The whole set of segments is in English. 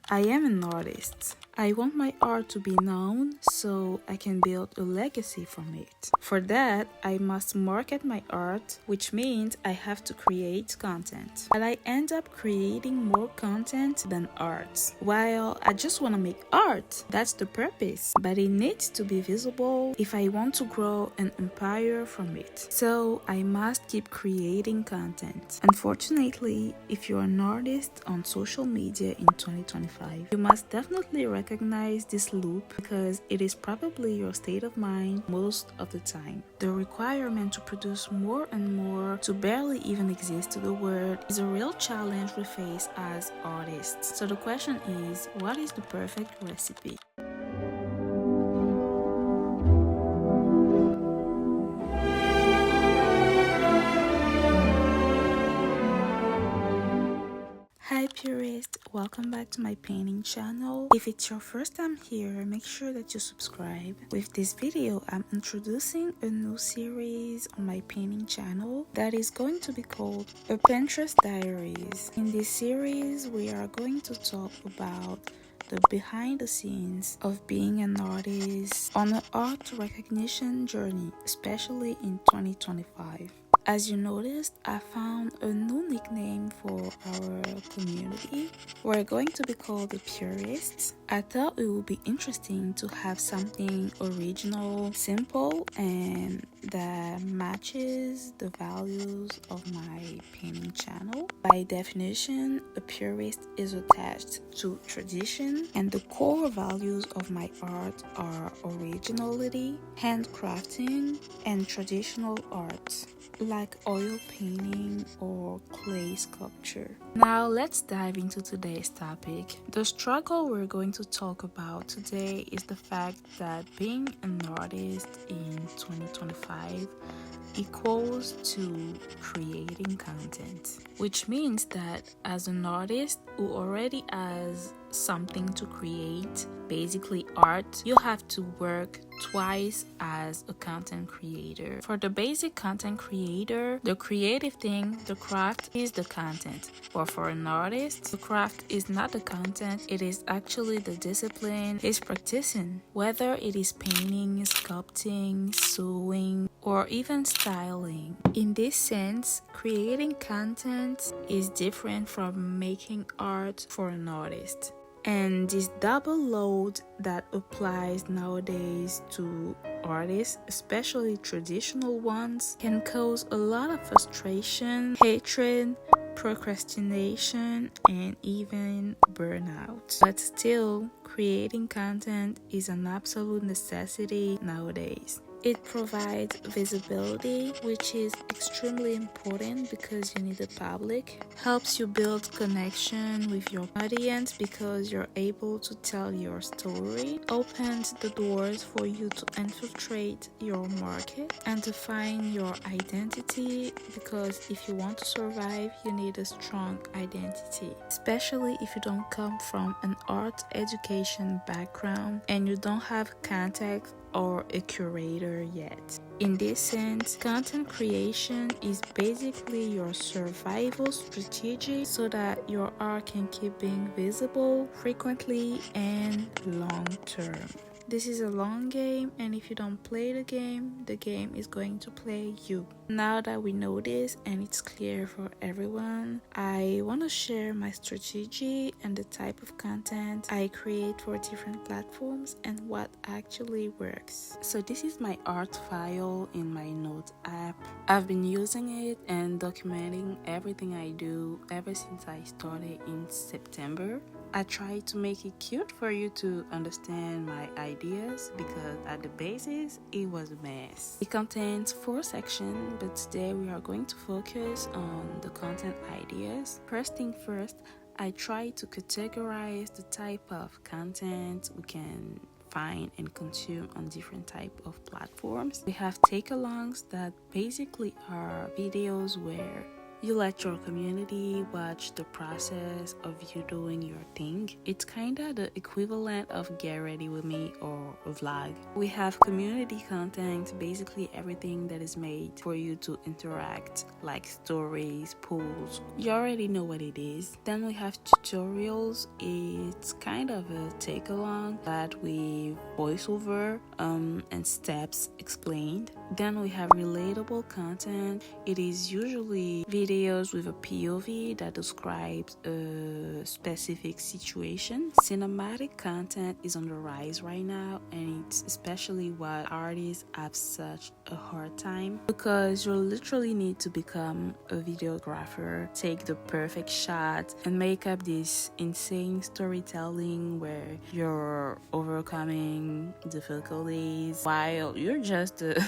I am an artist. I want my art to be known so I can build a legacy from it. For that, I must market my art, which means I have to create content. But I end up creating more content than art. While I just want to make art, that's the purpose. But it needs to be visible if I want to grow an empire from it. So I must keep creating content. Unfortunately, if you're an artist on social media in 2025, you must definitely recognize this loop because it is probably your state of mind most of the time. The requirement to produce more and more to barely even exist to the world is a real challenge we face as artists. So the question is, what is the perfect recipe? Hi purists, welcome back to my painting channel. If it's your first time here, make sure that you subscribe. With this video, I'm introducing a new series on my painting channel that is going to be called Paintress Diaries. In this series, we are going to talk about the behind the scenes of being an artist on an art recognition journey, especially in 2025. As you noticed, I found a new nickname for our community. We're going to be called the purists. I thought it would be interesting to have something original, simple, and that matches the values of my painting channel. By definition, a purist is attached to tradition, and the core values of my art are originality, handcrafting, and traditional art, like oil painting or clay sculpture. Now let's dive into today's topic. The struggle we're going to talk about today is the fact that being an artist in 2025 equals to creating content, which means that as an artist who already has something to create, basically art, you have to work twice as a content creator. For the basic content creator, the creative thing, the craft, is the content. But for an artist, the craft is not the content, it is actually the discipline he's practicing. Whether it is painting, sculpting, sewing, or even styling. In this sense, creating content is different from making art for an artist. And this double load that applies nowadays to artists, especially traditional ones, can cause a lot of frustration, hatred, procrastination, and even burnout. But still, creating content is an absolute necessity nowadays. It provides visibility, which is extremely important because you need the public. Helps you build connection with your audience because you're able to tell your story. Opens the doors for you to infiltrate your market and to find your identity, because if you want to survive, you need a strong identity. Especially if you don't come from an art education background and you don't have contact or a curator yet. In this sense, content creation is basically your survival strategy so that your art can keep being visible frequently and long term. This is a long game, and if you don't play the game is going to play you. Now that we know this and it's clear for everyone, I want to share my strategy and the type of content I create for different platforms and what actually works. So this is my art file in my note app. I've been using it and documenting everything I do ever since I started in September. I try to make it cute for you to understand my ideas because at the basis, it was a mess. It contains 4 sections, but today we are going to focus on the content ideas. First thing first, I try to categorize the type of content we can find and consume on different type of platforms. We have take-alongs that basically are videos where You let your community watch the process of you doing your thing. It's kinda the equivalent of Get Ready With Me or a vlog. We have community content, basically everything that is made for you to interact, like stories, polls. You already know what it is. Then we have tutorials. It's kind of a take along that with voiceover and steps explained. Then we have relatable content. It is usually videos with a POV that describes a specific situation. Cinematic content is on the rise right now, and it's especially what artists have such a hard time, because you literally need to become a videographer, take the perfect shot, and make up this insane storytelling where you're overcoming difficulties while you're just a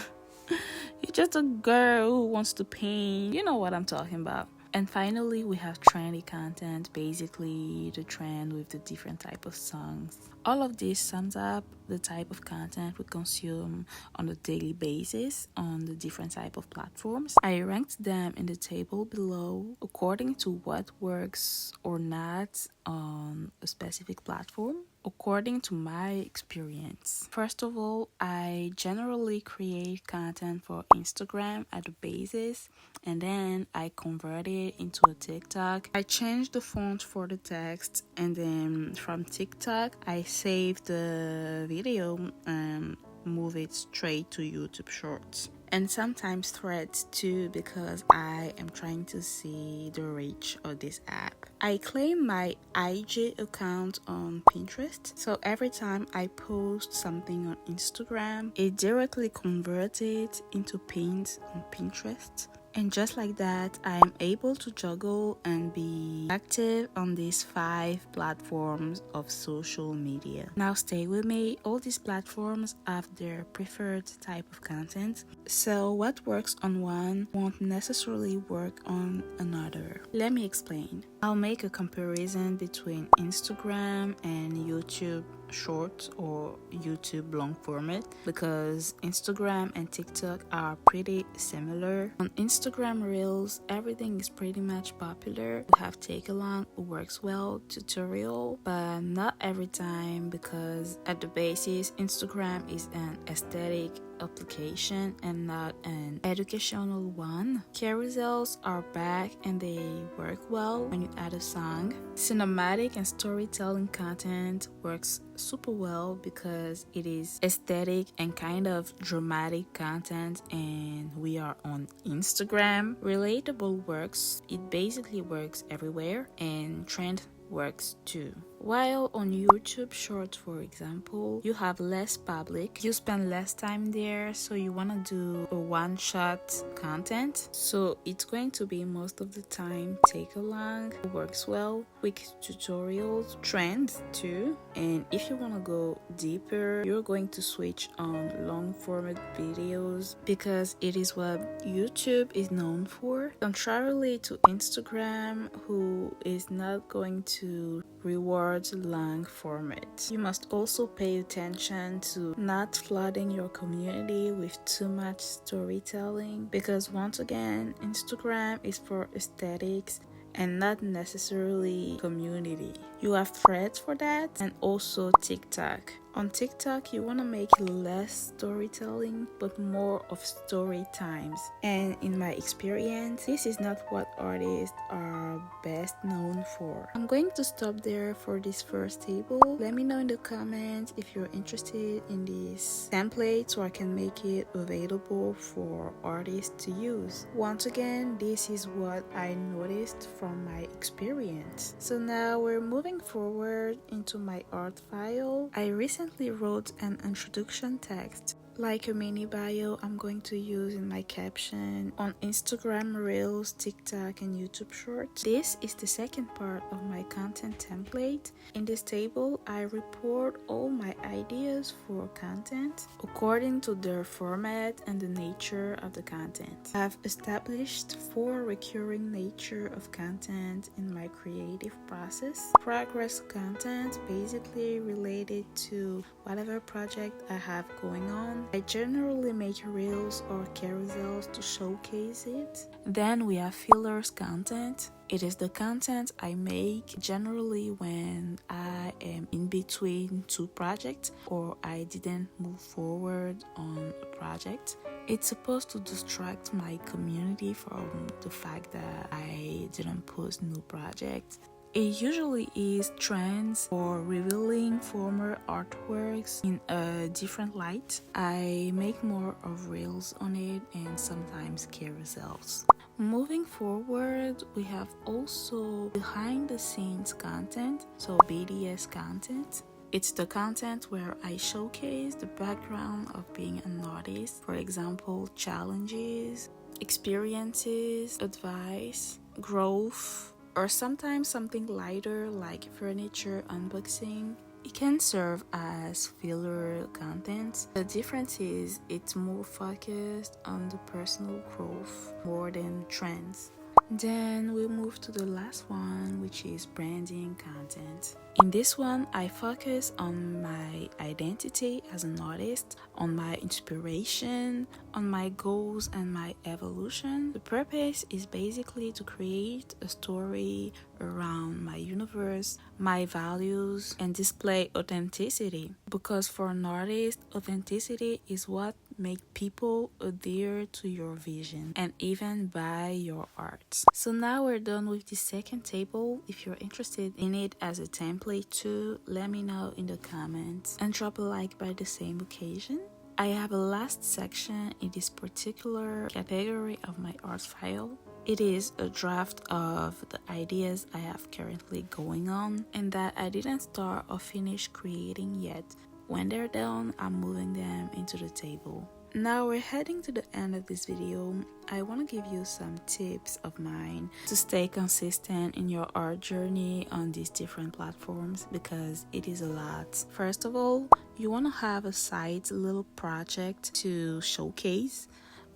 you're just a girl who wants to paint. You know what I'm talking about. And finally, we have trendy content, basically the trend with the different type of songs. All of this sums up the type of content we consume on a daily basis on the different type of platforms. I ranked them in the table below according to what works or not on a specific platform, according to my experience. First of all, I generally create content for Instagram at the basis, and then I convert it into a TikTok. I change the font for the text, and then from TikTok I save the video and move it straight to YouTube Shorts. And sometimes Threads too, because I am trying to see the reach of this app. I claim my IG account on Pinterest, so every time I post something on Instagram, it directly converts it into pins on Pinterest. And just like that, I am able to juggle and be active on these 5 platforms of social media. Now stay with me. All these platforms have their preferred type of content, so what works on one won't necessarily work on another. Let me explain. I'll make a comparison between Instagram and YouTube short or YouTube long format, because Instagram and TikTok are pretty similar. On Instagram Reels, everything is pretty much popular. We have take along, works well, tutorial, but not every time, because at the basis Instagram is an aesthetic application and not an educational one. Carousels are back and they work well when you add a song. Cinematic and storytelling content works super well because it is aesthetic and kind of dramatic content, and we are on Instagram. Relatable works. It basically works everywhere, and trend works too. While on YouTube Shorts, for example, you have less public, you spend less time there, so you want to do a one-shot content, so it's going to be most of the time take along. It works well. Quick tutorials, trends too, and if you want to go deeper, you're going to switch on long format videos because it is what YouTube is known for, contrarily to Instagram, who is not going to reward long format. You must also pay attention to not flooding your community with too much storytelling, because once again, Instagram is for aesthetics and not necessarily community. You have Threads for that, and also TikTok. On TikTok, you want to make less storytelling but more of story times. And in my experience, this is not what artists are best known for. I'm going to stop there for this first table. Let me know in the comments if you're interested in this template so I can make it available for artists to use. Once again, this is what I noticed from my experience. So now we're moving forward into my art file. I recently wrote an introduction text, like a mini bio I'm going to use in my caption on Instagram Reels, TikTok, and YouTube Shorts. This is the second part of my content template. In this table, I report all my ideas for content according to their format and the nature of the content. I've established 4 recurring nature of content in my creative process. Progress content, basically related to whatever project I have going on. I generally make reels or carousels to showcase it. Then we have fillers content. It is the content I make generally when I am in between two projects or I didn't move forward on a project. It's supposed to distract my community from the fact that I didn't post new projects. It usually is trends or revealing former artworks in a different light. I make more of reels on it and sometimes carousels. Moving forward, we have also behind the scenes content, so BDS content. It's the content where I showcase the background of being an artist, for example, challenges, experiences, advice, growth, or sometimes something lighter like furniture unboxing. It can serve as filler content. The difference is it's more focused on the personal growth more than trends. Then we move to the last one, which is branding content. In this one, I focus on my identity as an artist, on my inspiration, on my goals and my evolution. The purpose is basically to create a story around my universe, my values, and display authenticity. Because for an artist, authenticity is what makes people adhere to your vision and even buy your art. So now we're done with the second table. If you're interested in it as a template too, let me know in the comments and drop a like by the same occasion. I have a last section in this particular category of my art file. It is a draft of the ideas I have currently going on and that I didn't start or finish creating yet. When they're done, I'm moving them into the table. Now we're heading to the end of this video. I want to give you some tips of mine to stay consistent in your art journey on these different platforms because it is a lot. First of all, you want to have a side little project to showcase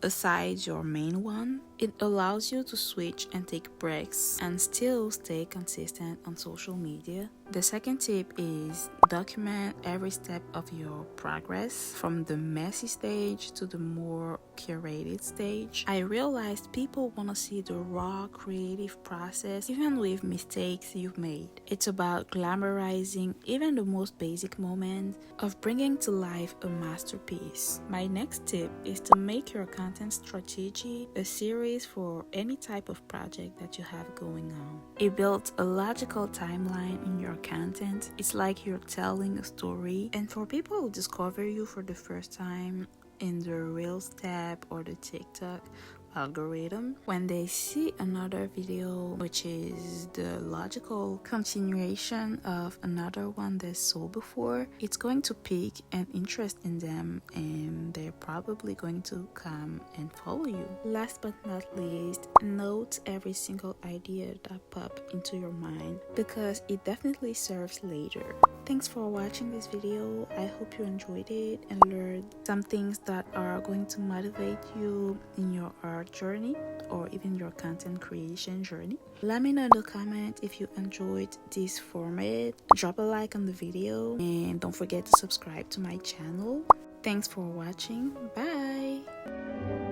aside your main one. It allows you to switch and take breaks and still stay consistent on social media. The second tip is document every step of your progress from the messy stage to the more curated stage. I realized people want to see the raw creative process even with mistakes you've made. It's about glamorizing even the most basic moment of bringing to life a masterpiece. My next tip is to make your content strategy a series for any type of project that you have going on. It builds a logical timeline in your content. It's like you're telling a story, and for people who discover you for the first time in the Reels tab or the TikTok algorithm, when they see another video which is the logical continuation of another one they saw before, it's going to pique an interest in them and they're probably going to come and follow you. Last but not least, note every single idea that pop into your mind because it definitely serves later. Thanks for watching this video. I hope you enjoyed it and learned some things that are going to motivate you in your art journey or even your content creation journey. Let me know in the comment if you enjoyed this format. Drop a like on the video and don't forget to subscribe to my channel. Thanks for watching. Bye.